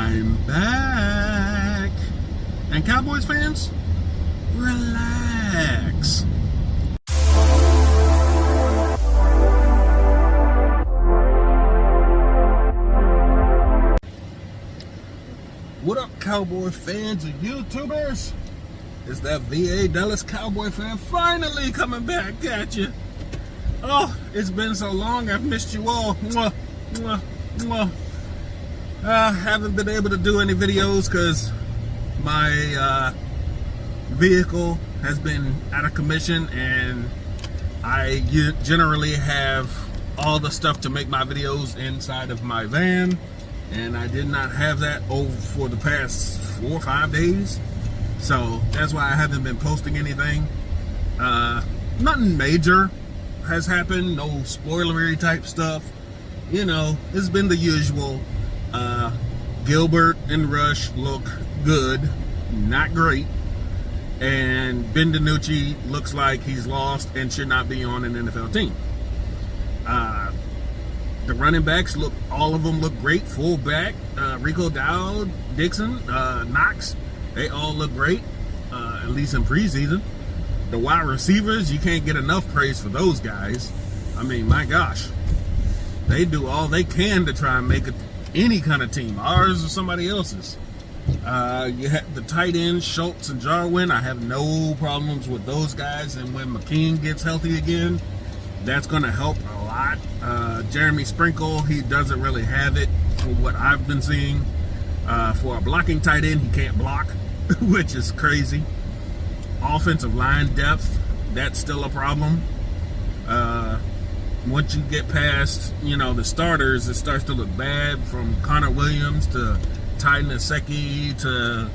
I'm back. And Cowboys fans, relax. What up, Cowboy fans and YouTubers? It's that VA Dallas Cowboy fan finally coming back at you. Oh, it's been so long, I've missed you all. Mwah, mwah, mwah. Haven't been able to do any videos because my vehicle has been out of commission, and I generally have all the stuff to make my videos inside of my van, and I did not have that over for the past 4 or 5 days, so that's why I haven't been posting anything. Nothing major has happened, no spoilery type stuff. You know, it's been the usual. Gilbert and Rush look good, not great, and Ben DiNucci looks like he's lost and should not be on an NFL team. The running backs all of them look great. Fullback, Rico Dowd, Dixon, Knox, they all look great, at least in preseason. The wide receivers, you can't get enough praise for those guys. I mean, my gosh, they do all they can to try and make it any kind of team, ours or somebody else's. You have the tight ends, Schultz and Jarwin. I have no problems with those guys, and when McKean gets healthy again, that's going to help a lot. Jeremy Sprinkle, he doesn't really have it from what I've been seeing. For a blocking tight end, he can't block, which is crazy. Offensive line depth, that's still a problem. Once you get past, the starters, it starts to look bad, from Connor Williams to Ty Nsekhe to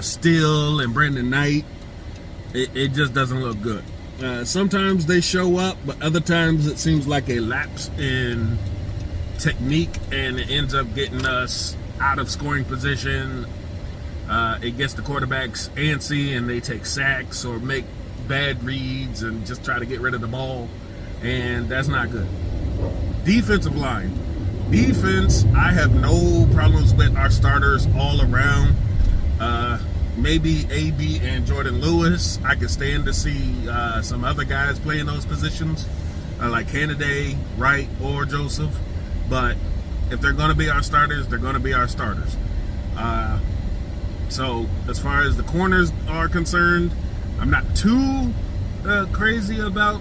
Steele and Brandon Knight. It just doesn't look good. Sometimes they show up, but other times it seems like a lapse in technique, and it ends up getting us out of scoring position. It gets the quarterbacks antsy, and they take sacks or make bad reads and just try to get rid of the ball, and that's not good. Defensive line. Defense, I have no problems with our starters all around. Maybe AB and Jordan Lewis. I could stand to see some other guys playing those positions, like Kennedy, Wright, or Joseph. But if they're going to be our starters, they're going to be our starters. So as far as the corners are concerned, I'm not too crazy about,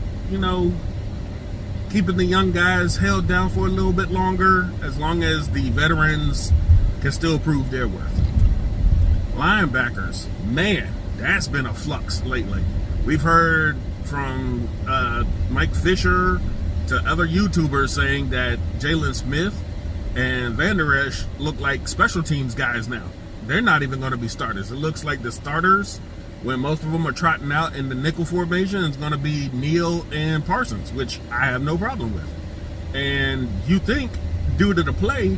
keeping the young guys held down for a little bit longer, as long as the veterans can still prove their worth. Linebackers, man, that's been a flux lately. We've heard from Mike Fisher to other YouTubers saying that Jalen Smith and Van Der Esch look like special teams guys now. They're not even going to be starters. It looks like the starters, when most of them are trotting out in the nickel formation, is going to be Neal and Parsons, which I have no problem with. And you think, due to the play,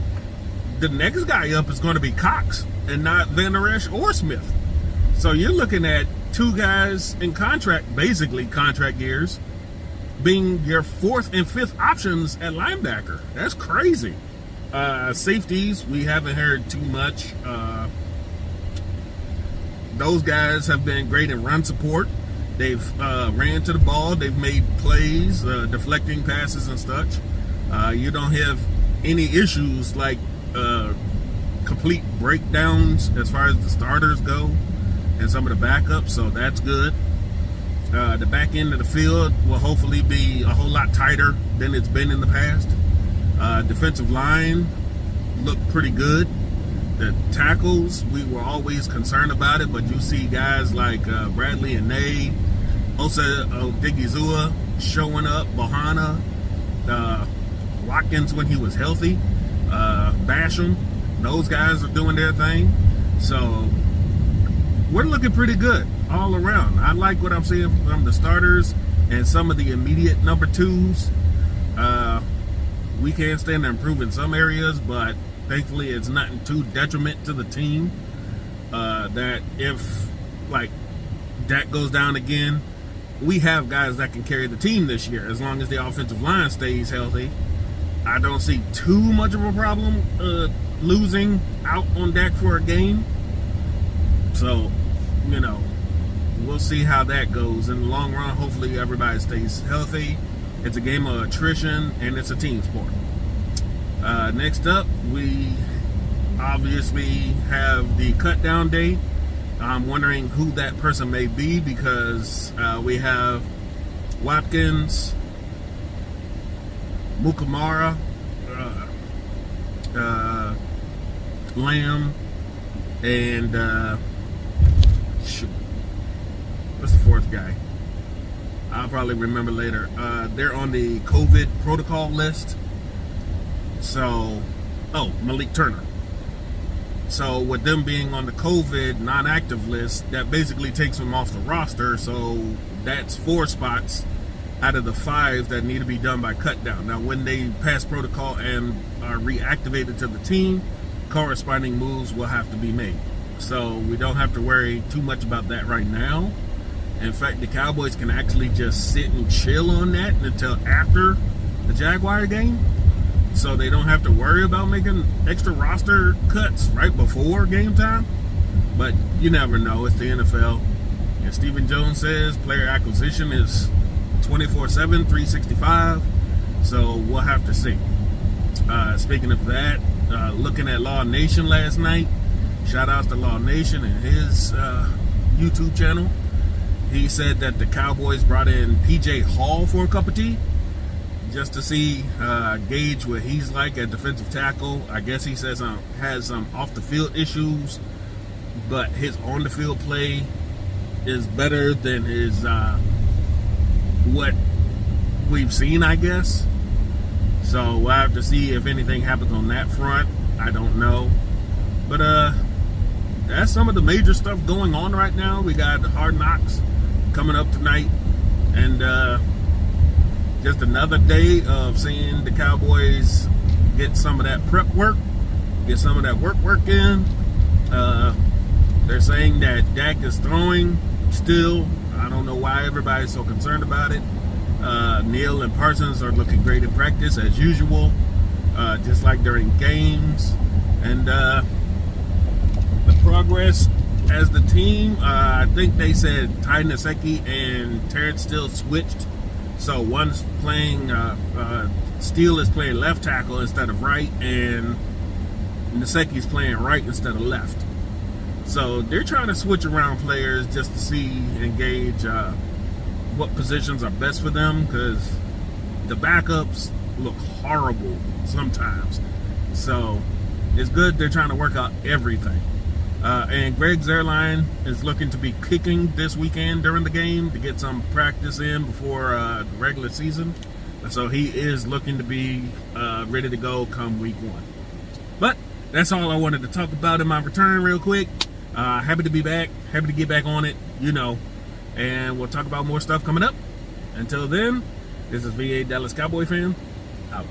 the next guy up is going to be Cox and not Van Der Esch or Smith. So you're looking at two guys in contract, basically contract years, being your fourth and fifth options at linebacker. That's crazy. Safeties, we haven't heard too much. Those guys have been great in run support. They've ran to the ball. They've made plays, deflecting passes and such. You don't have any issues like complete breakdowns as far as the starters go and some of the backups, so that's good. The back end of the field will hopefully be a whole lot tighter than it's been in the past. Defensive line looked pretty good. The tackles, we were always concerned about it, but you see guys like Bradley and Nay, Osa Odigizua showing up, Bohanna, Watkins when he was healthy, Basham, those guys are doing their thing. So we're looking pretty good all around. I like what I'm seeing from the starters and some of the immediate number twos. We can stand to improve in some areas, but thankfully it's nothing too detriment to the team. That if like Dak goes down again, we have guys that can carry the team this year as long as the offensive line stays healthy. I don't see too much of a problem losing out on Dak for a game. So, we'll see how that goes. In the long run, hopefully everybody stays healthy. It's a game of attrition, and it's a team sport. Next up, we obviously have the cut down day. I'm wondering who that person may be, because we have Watkins, Mukamara, Lamb, and what's the fourth guy? I'll probably remember later. They're on the COVID protocol list. So, Malik Turner. So with them being on the COVID non-active list, that basically takes them off the roster. So that's 4 spots out of the 5 that need to be done by cut down. Now, when they pass protocol and are reactivated to the team, corresponding moves will have to be made. So we don't have to worry too much about that right now. In fact, the Cowboys can actually just sit and chill on that until after the Jaguar game. So they don't have to worry about making extra roster cuts right before game time. But you never know. It's the NFL. And Stephen Jones says player acquisition is 24/7, 365. So we'll have to see. Speaking of that, looking at Law Nation last night. Shout outs to Law Nation and his YouTube channel. He said that the Cowboys brought in PJ Hall for a cup of tea, just to see, gauge what he's like at defensive tackle. I guess he says has some off the field issues, but his on the field play is better than his what we've seen, I guess. So we'll have to see if anything happens on that front. I don't know, but that's some of the major stuff going on right now. We got Hard Knocks coming up tonight, and just another day of seeing the Cowboys get some of that prep work, get some of that work in. They're saying that Dak is throwing still. I don't know why everybody's so concerned about it. Neal and Parsons are looking great in practice as usual, just like during games. And the progress as the team, I think they said Ty Nsekhe and Terrence Steele switched. So one's playing, Steele is playing left tackle instead of right, and Nsekhe's playing right instead of left. So they're trying to switch around players just to see and gauge what positions are best for them, because the backups look horrible sometimes. So it's good they're trying to work out everything. And Greg Zuerlein is looking to be kicking this weekend during the game to get some practice in before the regular season. So he is looking to be ready to go come week 1. But that's all I wanted to talk about in my return real quick. Happy to be back. Happy to get back on it, And we'll talk about more stuff coming up. Until then, this is VA Dallas Cowboy fan, out.